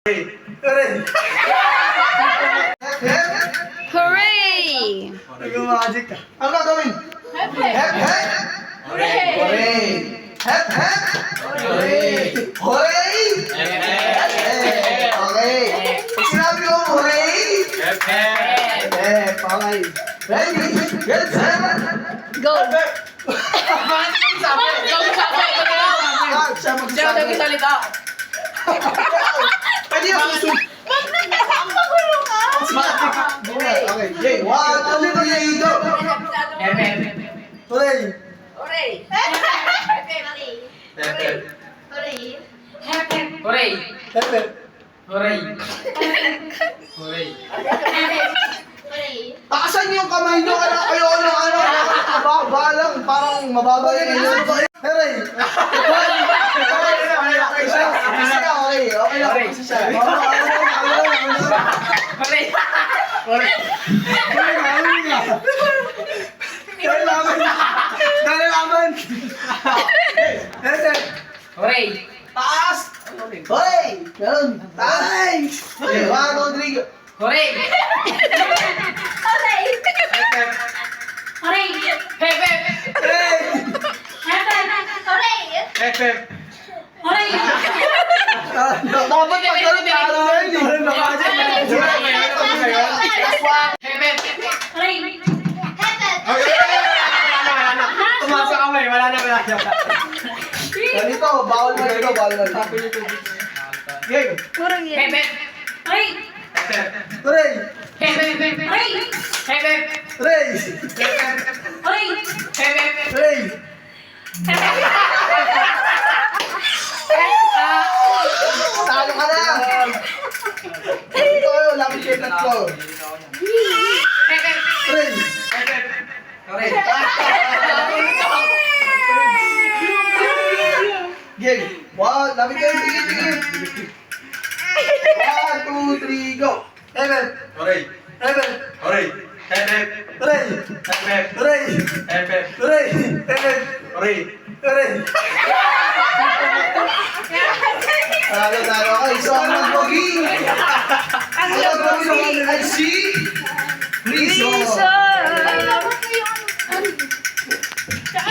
Hooray! Hooray! Nag-magic ka. Ano gagawin? Hep, hep! Hooray! Hooray! Hep, hep! Hooray! Hooray! Okay. Pag sinabi ko, hooray! Hep, okay. Ready? Get set! Go! Bakit mo sabi? Siya magsasabi. Pwede yung susunod. Okay, Jay. 1, 2, 3, go! Hooray! Hooray! Hooray! Hep, hep. Hooray! Hooray! Takasan niyo yung kamay niyo, kayo mababa lang, parang mababa yun. Hooray! Okay. Hooray! Kailangan! Hooray! Taas! Hoy! Ganun! Taas! Okay, 1, 2, 3, go! Hooray! Hep, hep! Dapat pagkaroon na alam yun! Hep, hep! Tumasa kamay, wala na. Ganito, bawal mo dito, bawal mo dito. Game! Purong Hep, yan. hep! Hooray! Hep, hep! Hep, hep! Hooray! Hep, hep! Hooray! Talo ka na! Ito yun, lapit yung tatlo. Hep, hep! Hooray! Hep, hep! Hooray! Game! 1, lapit kayo, tigil! 1, 2, 3, go! Evan! Hooray! Evan! Hooray! Hep, hep! Hooray! Hep, hep! Hooray! Hep, hep! Hooray! Evan! Hooray! Hooray! Talo. Okay, so ang mag-pogi! Ang mag-pogi ay si... Rizzo! Rizzo!